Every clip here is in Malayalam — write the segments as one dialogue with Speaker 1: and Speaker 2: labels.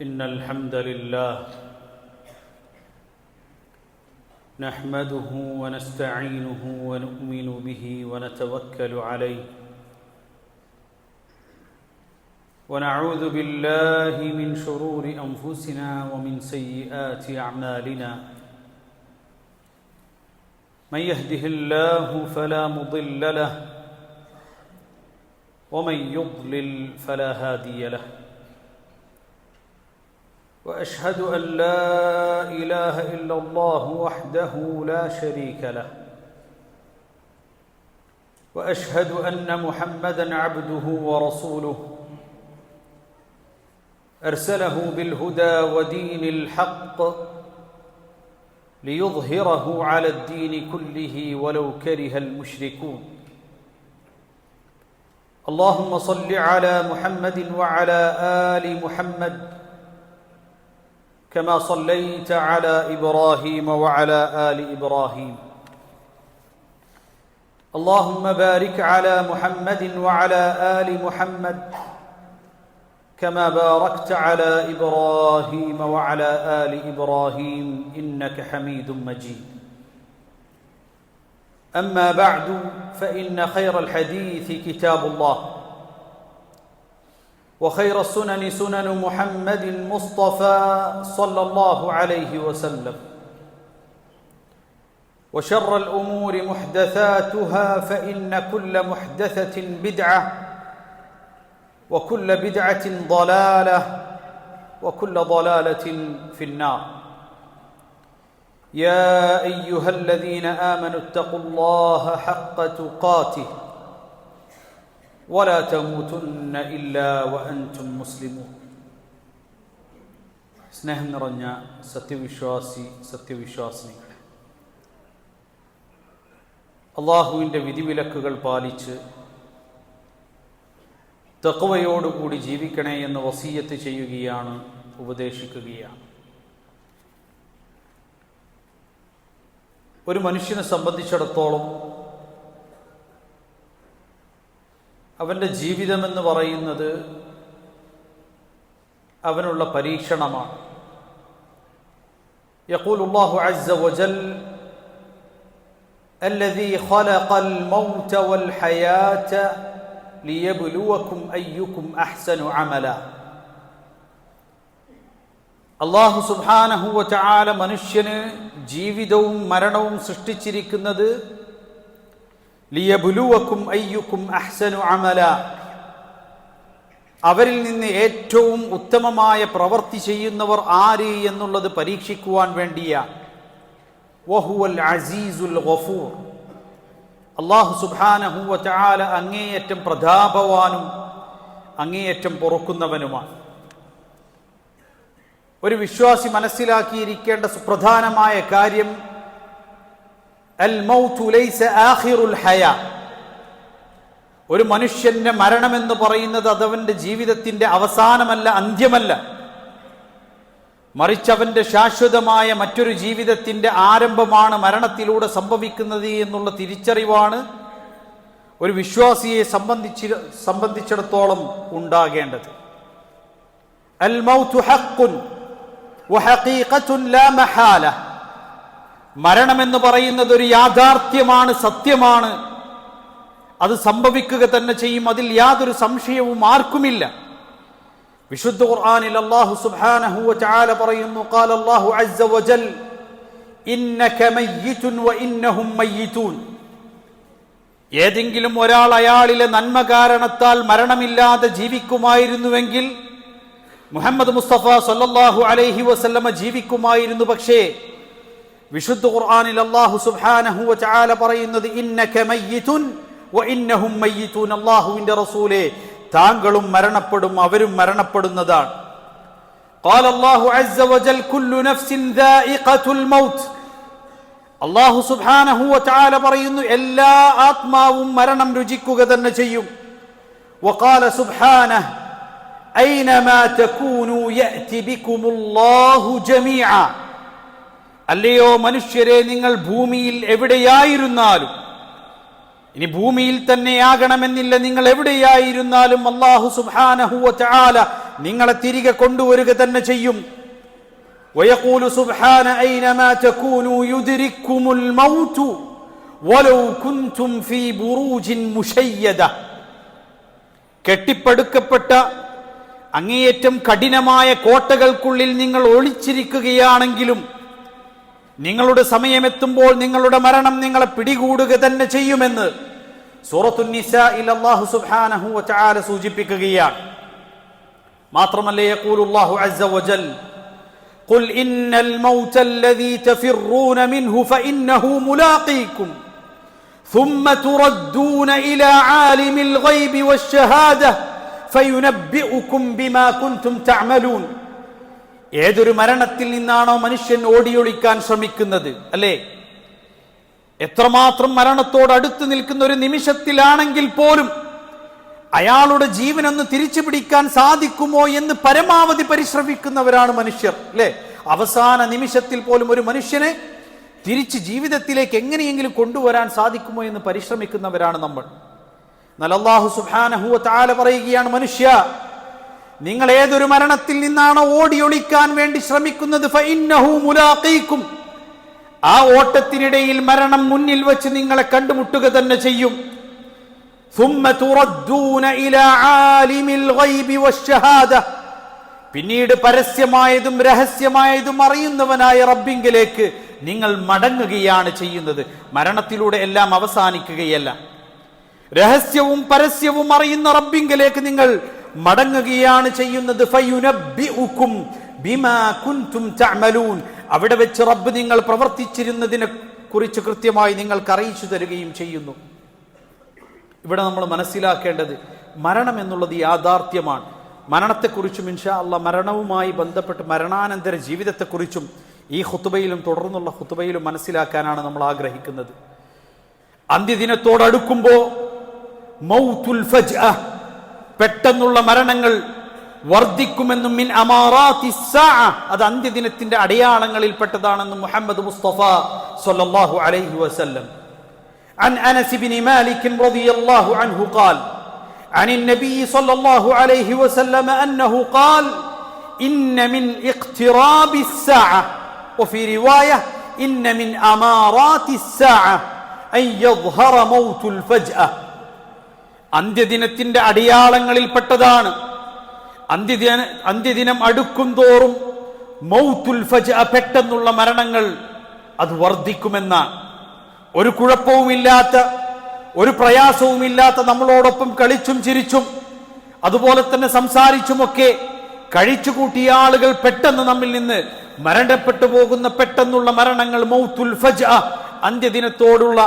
Speaker 1: إن الحمد لله نحمده ونستعينه ونؤمن به ونتوكل عليه ونعوذ بالله من شرور أنفسنا ومن سيئات أعمالنا من يهده الله فلا مضل له ومن يضلل فلا هادي له وأشهد أن لا إله إلا الله وحده لا شريك له وأشهد أن محمدًا عبده ورسوله أرسله بالهدى ودين الحق ليظهره على الدين كله ولو كره المشركون اللهم صل على محمد وعلى آل محمد كما صليت على إبراهيم وعلى آل إبراهيم اللهم بارك على محمد وعلى آل محمد كما باركت على إبراهيم وعلى آل إبراهيم إنك حميد مجيد أما بعد فإن خير الحديث كتاب الله وخير السنن سنن محمد المصطفى صلى الله عليه وسلم وشر الأمور محدثاتها فإن كل محدثة بدعة وكل بدعة ضلالة وكل ضلالة في النار يا أيها الذين آمنوا اتقوا الله حق تقاته ولا تموتن إلا وأنتم مسلمون സ്നേഹം നിറഞ്ഞ സത്യവിശ്വാസിനികളെ, അള്ളാഹുവിൻ്റെ വിധിവിലക്കുകൾ പാലിച്ച് തഖ്വയോടുകൂടി ജീവിക്കണേ എന്ന് വസിയ്യത്ത് ചെയ്യുകയാണ്, ഉപദേശിക്കുകയാണ്. ഒരു മനുഷ്യനെ സംബന്ധിച്ചിടത്തോളം അവൻ്റെ ജീവിതമെന്ന് പറയുന്നത് അവനുള്ള പരീക്ഷണമാണ്. യഖൂലു അല്ലാഹു അസ്സ വജൽ അല്ലദീ ഖലഖൽ മൗത വൽ ഹയാത ലിയബ്ലുവകും അയ്യുകും അഹ്സനു അമല. അല്ലാഹു സുബ്ഹാനഹു വ തആല മനുഷ്യന് ജീവിതവും മരണവും സൃഷ്ടിച്ചിരിക്കുന്നത് ലിയബ്ലുവകും അയ്യുകും അഹ്സനു അമല, അവരിൽ നിന്ന് ഏറ്റവും ഉത്തമമായ പ്രവൃത്തി ചെയ്യുന്നവർ ആര് എന്നുള്ളത് പരീക്ഷിക്കുവാൻ വേണ്ടിയാണ്. വഹുവൽ അസീസുൽ ഗഫൂർ, അല്ലാഹു സുബ്ഹാനഹു വ തആല അങ്ങേയറ്റം പ്രതാപവാനും അങ്ങേയറ്റം പൊറുക്കുന്നവനുമാണ്. ഒരു വിശ്വാസി മനസ്സിലാക്കിയിരിക്കേണ്ട സുപ്രധാനമായ കാര്യം അൽ മൗതു ലൈസ ആഖിറുൽ ഹയാ, ഒരു മനുഷ്യന്റെ മരണമെന്ന് പറയുന്നത് അതവന്റെ ജീവിതത്തിന്റെ അവസാനമല്ല, അന്ത്യമല്ല, മറിച്ച് അവന്റെ ശാശ്വതമായ മറ്റൊരു ജീവിതത്തിന്റെ ആരംഭമാണ് മരണത്തിലൂടെ സംഭവിക്കുന്നത് എന്നുള്ള തിരിച്ചറിവാണ് ഒരു വിശ്വാസിയെ സംബന്ധിച്ചിടത്തോളം ഉണ്ടാകേണ്ടത്. അൽ മൗതു ഹഖ്ഖുൻ വഹഖീഖത്തുൻ ലാ മഹാല, മരണമെന്ന് പറയുന്നത് ഒരു യാഥാർത്ഥ്യമാണ്, സത്യമാണ്, അത് സംഭവിക്കുക തന്നെ ചെയ്യും, അതിൽ യാതൊരു സംശയവും ആർക്കുമില്ല. വിശുദ്ധ ഖുർആനിൽ അല്ലാഹു സുബ്ഹാനഹു വ തആല പറയുന്നു, ഖാല അല്ലാഹു അസ്സ വജൽ ഇന്നക മയ്യിതുൻ വ ഇന്നഹും മയ്യിതൂൻ. ഏതെങ്കിലും ഒരാൾ അയാളിലെ നന്മ കാരണത്താൽ മരണമില്ലാതെ ജീവിക്കുമായിരുന്നുവെങ്കിൽ മുഹമ്മദ് മുസ്തഫ സല്ലല്ലാഹു അലൈഹി വസല്ലമ ജീവിക്കുമായിരുന്നു. പക്ഷേ വിശുദ്ധ ഖുർആനിൽ അല്ലാഹു സുബ്ഹാനഹു വ തആല പറയുന്നത് ഇന്നക മയ്യിതുൻ വ ഇന്നഹും മയ്യിതൂൻ, അല്ലാഹുവിന്റെ റസൂലേ താങ്കളും മരണപ്പെടും, അവരും മരണപ്പെടുന്നതാണ്. ഖാല അല്ലാഹു അസ്സ വജൽ കുല്ലു നഫ്സിൻ ദാഇഖത്തുൽ മൗത്ത്, അല്ലാഹു സുബ്ഹാനഹു വ തആല പറയുന്നു എല്ലാ ആത്മാവും മരണം രുചിക്കുക തന്നെ ചെയ്യും. വഖാല സുബ്ഹാനഹു ഐനമാ തകൂനു യഅതി ബികുമുല്ലാഹു ജമീഅ, അല്ലയോ മനുഷ്യരെ, നിങ്ങൾ ഭൂമിയിൽ എവിടെയായിരുന്നാലും, ഇനി ഭൂമിയിൽ തന്നെയാകണമെന്നില്ല, നിങ്ങൾ എവിടെയായിരുന്നാലും അല്ലാഹു സുബ്ഹാനഹു വ തആല നിങ്ങളെ തിരികെ കൊണ്ടുവരിക തന്നെ ചെയ്യും. വയഖൂലു സുബ്ഹാന ഐനമാ തകൂനു യുദ്രിക്കുമുൽ മൗതു വലൗ കുൻതും ഫീ ബുറൂജിൻ മുശയ്യദ. കെട്ടിപ്പടുക്കപ്പെട്ട അങ്ങേയറ്റം കഠിനമായ കോട്ടകൾക്കുള്ളിൽ നിങ്ങൾ ഒളിച്ചിരിക്കുകയാണെങ്കിലും നിങ്ങളുടെ സമയമെത്തുമ്പോൾ നിങ്ങളുടെ മരണം നിങ്ങളെ പിടികൂടുക തന്നെ ചെയ്യുമെന്ന് സൂറത്തുൻ നിസാഇൽ അല്ലാഹു സുബ്ഹാനഹു വ തആല സൂചിപ്പിക്കുകയാണ്. മാത്രമല്ല യഖൂലുല്ലാഹു അസ്സ വജൽ ഖുൽ ഇന്നൽ മൗതല്ലദീ തഫിറൂന മിൻഹു ഫഇന്നഹു മുലാഖീകും ثم تردون إلى عالم الغيب والشهادة فينبئكم بما كنتم تعملون. ഏതൊരു മരണത്തിൽ നിന്നാണോ മനുഷ്യൻ ഓടിയൊളിക്കാൻ ശ്രമിക്കുന്നത്, അല്ലേ? എത്രമാത്രം മരണത്തോട് അടുത്ത് നിൽക്കുന്ന ഒരു നിമിഷത്തിലാണെങ്കിൽ പോലും അയാളുടെ ജീവനൊന്ന് തിരിച്ചു പിടിക്കാൻ സാധിക്കുമോ എന്ന് പരമാവധി പരിശ്രമിക്കുന്നവരാണ് മനുഷ്യർ, അല്ലേ? അവസാന നിമിഷത്തിൽ പോലും ഒരു മനുഷ്യനെ തിരിച്ച് ജീവിതത്തിലേക്ക് എങ്ങനെയെങ്കിലും കൊണ്ടുവരാൻ സാധിക്കുമോ എന്ന് പരിശ്രമിക്കുന്നവരാണ് നമ്മൾ. എന്നാൽ അല്ലാഹു സുബ്ഹാനഹു വ തആല പറയുകയാണ്, മനുഷ്യ, നിങ്ങൾ ഏതൊരു മരണത്തിൽ നിന്നാണോ ഓടിയൊളിക്കാൻ വേണ്ടി ശ്രമിക്കുന്നത് ഫഇന്നഹു മുലാഖീകും, ആ ഓട്ടത്തിനിടയിൽ മരണം മുന്നിൽ വെച്ച് നിങ്ങളെ കണ്ടുമുട്ടുക തന്നെ ചെയ്യും. ثم تردون إلى عالم الغيب والشهادة, പിന്നീട് പരസ്യമായതും രഹസ്യമായതും അറിയുന്നവനായ റബ്ബിങ്കിലേക്ക് നിങ്ങൾ മടങ്ങുകയാണ് ചെയ്യുന്നത്. മരണത്തിലൂടെ എല്ലാം അവസാനിക്കുകയല്ല. രഹസ്യവും പരസ്യവും അറിയുന്ന റബ്ബിങ്കിലേക്ക് നിങ്ങൾ മടങ്ങുകയാണ് ചെയ്യുന്നത്. ഫയുനബ്ബിഉകും ബിമാ കുൻതും തഅമലൂൻ, അവിടെ വെച്ച് റബ്ബ് നിങ്ങൾ പ്രവർത്തിച്ചിരുന്നതിനെ കുറിച്ച് കൃത്യമായി നിങ്ങൾക്ക് അറിയിച്ചു തരികയും ചെയ്യുന്നു. ഇവിടെ നമ്മൾ മനസ്സിലാക്കേണ്ടത് മരണം എന്നുള്ളത് യാഥാർത്ഥ്യമാണ്. മരണത്തെക്കുറിച്ചും ഇൻഷാ അല്ലാഹ് മരണവുമായി ബന്ധപ്പെട്ട് മരണാനന്തര ജീവിതത്തെക്കുറിച്ചും ഈ ഖുതുബയിലും തുടർന്നുള്ള ഖുതുബയിലും മനസ്സിലാക്കാനാണ് നമ്മൾ ആഗ്രഹിക്കുന്നത്. അന്ത്യദിനത്തോടടുക്കുമ്പോൾ മൗതുൽ ഫജ്അ, പെട്ടെന്നുള്ള മരണങ്ങൾ വർദ്ധിക്കുമെന്നും മിൻ അമാറാത്തിസ് സാഅ, അത് അന്ത്യദിനത്തിന്റെ അടയാളങ്ങളിൽപ്പെട്ടതാണെന്നും മുഹമ്മദ് മുസ്തഫ സ്വല്ലല്ലാഹു അലൈഹി വസല്ലം. عن أنس بن مالك رضي الله عنه قال عن النبي صلى الله عليه وسلم أنه قال إن من اقتراب الساعة وفي رواية إن من أمارات الساعة أن يظهر موت الفجأة. അന്ത്യദിനത്തിന്റെ അടയാളങ്ങളിൽപ്പെട്ടതാണ് അന്ത്യദിനം അടുക്കും തോറും മൗതുൽ ഫജ്അ, പെട്ടെന്നുള്ള മരണങ്ങൾ അത് വർദ്ധിക്കുമെന്നാണ്. ഒരു കുഴപ്പവുമില്ലാത്ത, ഒരു പ്രയാസവുമില്ലാത്ത, നമ്മളോടൊപ്പം കളിച്ചും ചിരിച്ചും അതുപോലെ തന്നെ സംസാരിച്ചുമൊക്കെ കഴിച്ചുകൂട്ടിയ ആളുകൾ പെട്ടെന്ന് നമ്മിൽ നിന്ന് മരണപ്പെട്ടു പോകുന്ന പെട്ടെന്നുള്ള മരണങ്ങൾ മൗതുൽ ഫജ്അ, അന്ത്യദിനത്തോടുള്ള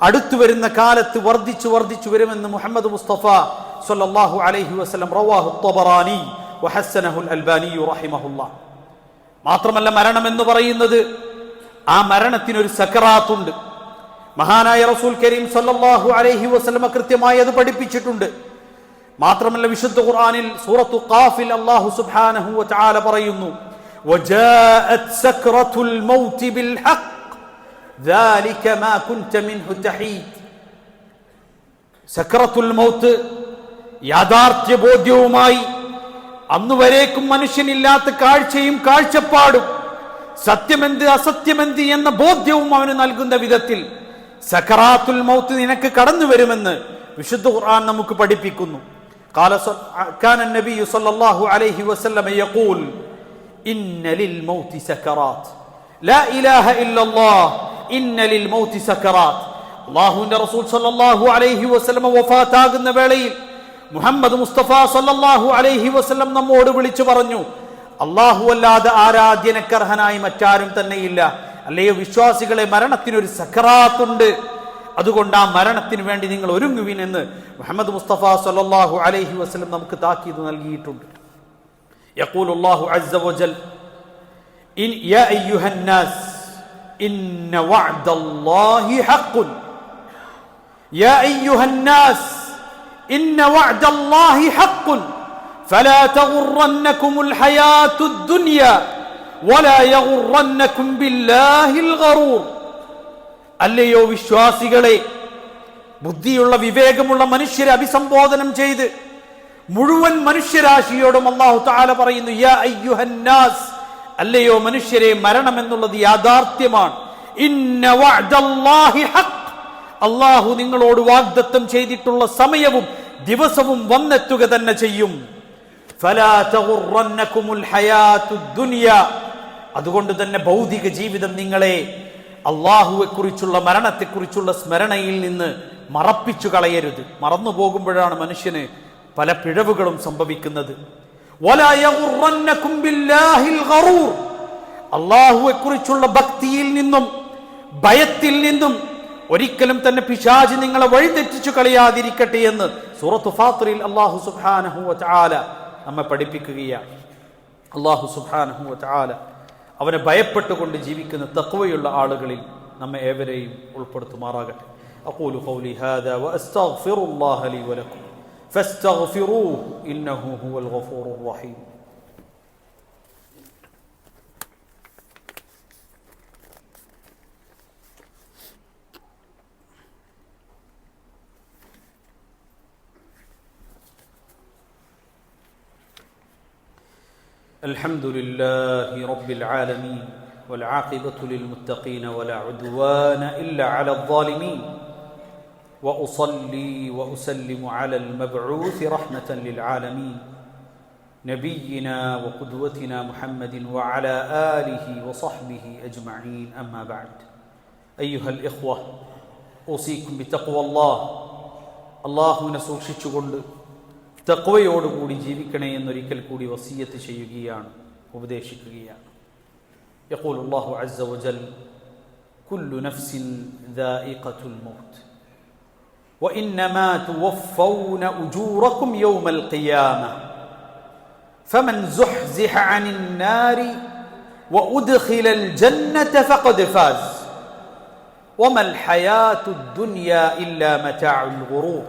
Speaker 1: അടുത്തു വരുന്ന കാലത്ത് വർദ്ധിച്ചു വരുമെന്ന് മുഹമ്മദ് മുസ്തഫ സ്വല്ലല്ലാഹു അലൈഹി വസല്ലം റവാഹു ത്വബറാനി വഹസ്സനഹുൽ അൽബാനി റഹിമഹുല്ലാഹ്. മാത്രമല്ല മരണം എന്ന് പറയുന്നത്, ആ മരണത്തിനൊരു സക്കറാത്തുണ്ട്. മഹാനായ റസൂൽ കരീം സല്ലല്ലാഹു അലൈഹി വസല്ലം കൃത്യമായി അത് പഠിപ്പിച്ചിട്ടുണ്ട്. മാത്രമല്ല വിശുദ്ധ ഖുർആനിൽ സൂറത്തു ഖാഫിൽ അല്ലാഹു സുബ്ഹാനഹു വ തആല പറയുന്നു, വജാഅത് സക്റത്തുൽ മൗതി ബിൽ ഹഖ് ذلك ما كنت منه تحيد. സക്റത്തുൽ മൗത്ത് യാഥാർത്ഥ്യ ബോധ്യവുമായി, അന്നുവരേക്കും മനുഷ്യനില്ലാത്ത കാഴ്ചയും കാഴ്ചപ്പാടും, സത്യമെന്ത് അസത്യമെന്ത് എന്ന ബോധ്യവും അവന് നൽകുന്ന വിധത്തിൽ സക്കറാത്തുൽ മൗത്ത് നിനക്ക് കടന്നു വരുമെന്ന് വിശുദ്ധ ഖുർആൻ നമുക്ക് പഠിപ്പിക്കുന്നു. കാന നബി സല്ലല്ലാഹു അലൈഹി വസല്ലം യഖൂൽ ഇന്ന ലിൽ മൗതി സക്കറാത്ത് ലാ ഇലാഹ ഇല്ലല്ലാഹ് ഇന്ന ലിൽ മൗതി സക്കറാത്ത്. അല്ലാഹുവിന്റെ റസൂൽ സല്ലല്ലാഹു അലൈഹി വസല്ലം വഫാത്താകുന്ന വേളയിൽ മുഹമ്മദ് മുസ്തഫ സല്ലല്ലാഹു അലൈഹി വസല്ലം നമ്മോട് വിളിച്ചു പറഞ്ഞു, അല്ലാഹു അല്ലാതെ ആരാധ്യനക്കർഹനായി മറ്റാരും തന്നെയില്ല. അല്ലയോ വിശ്വാസികളെ, മരണത്തിനൊരു സക്കറാത്തുണ്ട്. അതുകൊണ്ട് ആ മരണത്തിന് വേണ്ടി നിങ്ങൾ ഒരുങ്ങുവിൻ എന്ന് മുഹമ്മദ് മുസ്തഫ സല്ലല്ലാഹു അലൈഹി വസല്ലം നമുക്ക് താക്കീത് നൽകിയിട്ടുണ്ട്. യഖൂലുല്ലാഹു അസ്സ വജൽ യാ അയ്യുഹന്നാസ് ഇന്ന വഅദല്ലാഹി ഹഖ്ഖുൻ. യാ അയ്യുഹന്നാസ് ഇന്ന വഅദല്ലാഹി ഹഖ്ഖുൻ ഫലാ തഗുറന്നകുമുൽ ഹയാത്തുദ് ദുനിയ വലാ യഗുറന്നകും ബില്ലാഹിൽ ഗറൂർ. അല്ലയോ വിശ്വാസികളെ, ബുദ്ധിയുള്ള വിവേകമുള്ള മനുഷ്യരെ അഭിസംബോധനം ചെയ്ത് മുഴുവൻ മനുഷ്യരാശിയോടും അല്ലാഹു തആല പറയുന്നു, യാ അയ്യുഹന്നാസ്, അല്ലയോ മനുഷ്യരെ, മരണം എന്നുള്ളത് യാഥാർത്ഥ്യമാണ്. ഇന്ന വഅദല്ലാഹി ഹഖ്, അല്ലാഹു നിങ്ങളോട് വാഗ്ദത്തം ചെയ്തിട്ടുള്ള സമയവും ദിവസവും വന്നെത്തുക തന്നെ ചെയ്യും. ഫലാ തഗുറന്നകുമുൽ ഹയാത്തുദ് ദുനിയ, അതുകൊണ്ട് തന്നെ ഭൗതിക ജീവിതം നിങ്ങളെ അല്ലാഹുവെ കുറിച്ചുള്ള മരണത്തെക്കുറിച്ചുള്ള സ്മരണയിൽ നിന്ന് മറപ്പിച്ചു കളയരുത്. മറന്നു പോകുമ്പോഴാണ് മനുഷ്യന് പല പിഴവുകളും സംഭവിക്കുന്നത്. വലാ യഗുറന്നകും ബില്ലാഹിൽ ഗറൂർ, അല്ലാഹുവെ കുറിച്ചുള്ള ഭക്തിയിൽ നിന്നും ഭയത്തിൽ നിന്നും ഒരിക്കലും തന്നെ പിശാച് നിങ്ങളെ വഴിതെറ്റിച്ചു കളയാതിരിക്കട്ടെ എന്ന് സൂറത്ത് ഫാത്തിറിൽ അല്ലാഹു സുബ്ഹാനഹു വ തആല നമ്മെ പഠിപ്പിക്കുകയാണ്. അല്ലാഹു സുബ്ഹാനഹു വ തആല അവനെ ഭയപ്പെട്ടുകൊണ്ട് ജീവിക്കുന്ന തഖ്വയുള്ള ആളുകളിൽ നമ്മെ ഏവരെയും ഉൾപ്പെടുത്തുമാറാകട്ടെ. അഖൂലു ഖൗലി ഹാദാ വഅസ്തഗ്ഫിറുല്ലാഹ ലി വലക്കും ഫസ്തഗ്ഫിറൂഹു ഇന്നഹു ഹുവൽ ഗഫൂറുർ റഹീം. الحمد لله رب العالمين والعاقبة للمتقين ولا عدوان إلا على الظالمين وأصلي وأسلم على المبعوث رحمة للعالمين نبينا وقدوتنا محمد وعلى آله وصحبه أجمعين. أما بعد، أيها الإخوة، أوصيكم بتقوى الله. الله നസൂക്ഷിച്ചുകൊണ്ട് തഖ്വയോടുകൂടി ജീവിക്കണേ എന്നൊരിക്കൽ കൂടി വസിയത്ത് ചെയ്യുകയാണ്, ഉപദേശിക്കുകയാണ്. യഖൂലു അല്ലാഹു അസ്സ വജൽ, കുല്ലു നഫ്സിൻ ദാഇഖത്തുൽ മൗത്ത് വഇന്നമാ തുവഫൗന ഉജൂറകും യൗമൽ ഖിയാമ ഫമൻ സുഹ്സിഹ അനിൻ നാരി വഉദ്ഖിലൽ ജന്നത ഫഖദ് ഫാസ് വമൽ ഹയാത്തുദ് ദുനിയാ ഇല്ലാ മതാഉൽ ഗുറൂർ.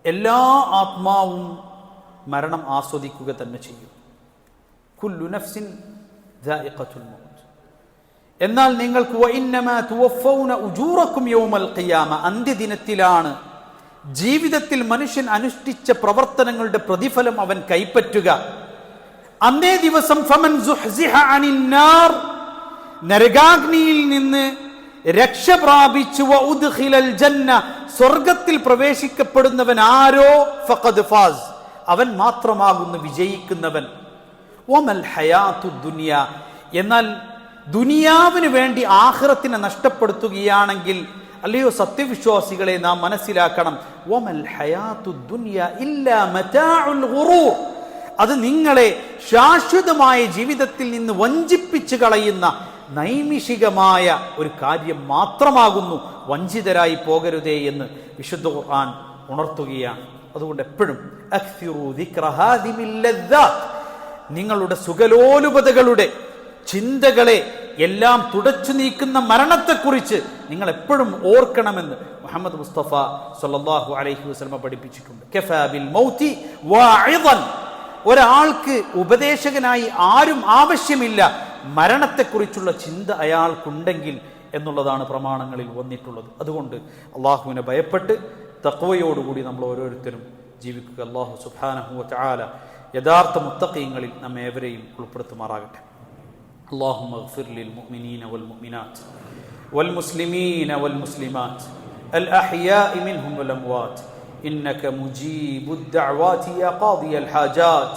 Speaker 1: എല്ലാ ആത്മാവും മരണം ആസ്വദിക്കുക തന്നെ ചെയ്യും. കുല്ലു നഫ്സിൻ ദാഇഖത്തുൽ മൗത്ത്. എന്നാൽ നിങ്ങൾക്ക് വഇന്നമാ തുവഫൗന ഉജൂറകും യൗമൽ ഖിയാമ, അന്ത്യദിനത്തിലാണ് ജീവിതത്തിൽ മനുഷ്യൻ അനുഷ്ഠിച്ച പ്രവർത്തനങ്ങളുടെ പ്രതിഫലം അവൻ കൈപ്പറ്റുക. അന്നേ ദിവസം ഫമൻ സുഹ്സിഹ അനിൻ നാർ, നരകാഗ്നിയിൽ നിന്ന് രക്ഷ പ്രാപിച്ചു വഉദ്ഖിലൽ ജന്ന, സ്വർഗത്തിൽ പ്രവേശിക്കപ്പെടുന്നവൻ ആരോ ഫഖദ് ഫാസ്, അവൻ മാത്രമാകുന്നു വിജയിക്കുന്നവൻ. വമൽ ഹയാത്തുദ് ദുനിയ, എന്നാൽ ദുനിയാവിന് വേണ്ടി ആഖിറത്തിനെ നഷ്ടപ്പെടുത്തുകയാണെങ്കിൽ, അല്ലയോ സത്യവിശ്വാസികളെ, നാം മനസ്സിലാക്കണം, വമൽ ഹയാത്തുദ് ദുനിയ ഇല്ലാ മതാഉൽ ഗുറൂർ, അത് നിങ്ങളെ ശാശ്വതമായ ജീവിതത്തിൽ നിന്ന് വഞ്ചിപ്പിച്ചു കളയുന്ന നൈമിഷികമായ ഒരു കാര്യം മാത്രമാകുന്നു. വഞ്ചിതരായി പോകരുതേ എന്ന് വിശുദ്ധ ഖുർആൻ ഉണർത്തുകയാണ്. അതുകൊണ്ട് എപ്പോഴും അക്സിറു ദിക്റ ഹാദിമിൽ ലദ്ദാത്ത്, നിങ്ങളുടെ സുഖലോലുപതകളുടെ ചിന്തകളെ എല്ലാം തുടച്ചു നീക്കുന്ന മരണത്തെക്കുറിച്ച് നിങ്ങൾ എപ്പോഴും ഓർക്കണമെന്ന് മുഹമ്മദ് മുസ്തഫ സല്ലല്ലാഹു അലൈഹി വസല്ലം പഠിപ്പിച്ചിട്ടുണ്ട്. കഫാ ബിൽ മൗതി വാഇദൻ, ഒരാൾക്ക് ഉപദേശകനായി ആരും ആവശ്യമില്ല, മരണത്തെക്കുറിച്ചുള്ള ചിന്ത അയാൾക്കുണ്ടെങ്കിൽ എന്നുള്ളതാണ് പ്രമാണങ്ങളിൽ വന്നിട്ടുള്ളത്. അതുകൊണ്ട് അള്ളാഹുവിനെ ഭയപ്പെട്ട് തഖ്വയോടുകൂടി നമ്മൾ ഓരോരുത്തരും ജീവിക്കുക. അല്ലാഹു സുബ്ഹാനഹു വ തആല യഥാർത്ഥ മുത്തഖീങ്ങളിൽ നമ്മെ ഏവരെയും ഉൾപ്പെടുത്തുമാറാകട്ടെ. اللهم اغفر للمؤمنين والمؤمنات والمسلمين والمسلمات الأحياء منهم والأموات إنك مجيب الدعوات يا قاضي الحاجات.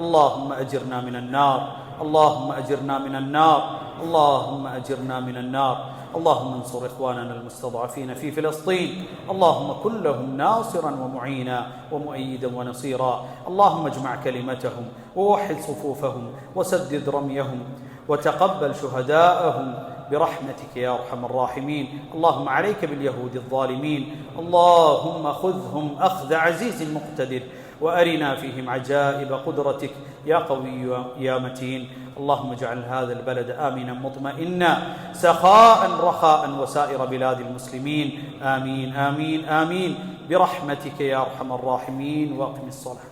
Speaker 1: اللهم أجرنا من النار، اللهم أجرنا من النار، اللهم أجرنا من النار. اللهم انصر إخواننا المستضعفين في فلسطين، اللهم كن لهم ناصرا ومعينا ومؤيدا ونصيرا. اللهم اجمع كلمتهم ووحد صفوفهم وسدد رميهم وتقبل شهداءهم برحمتك يا أرحم الراحمين. اللهم عليك باليهود الظالمين، اللهم خذهم أخذ عزيز مقتدر وأرنا فيهم عجائب قدرتك يا قوي يا متين. اللهم اجعل هذا البلد آمنا مطمئنا سخاء رخاء وسائر بلاد المسلمين. آمين آمين آمين برحمتك يا أرحم الراحمين. وأقم الصلاة.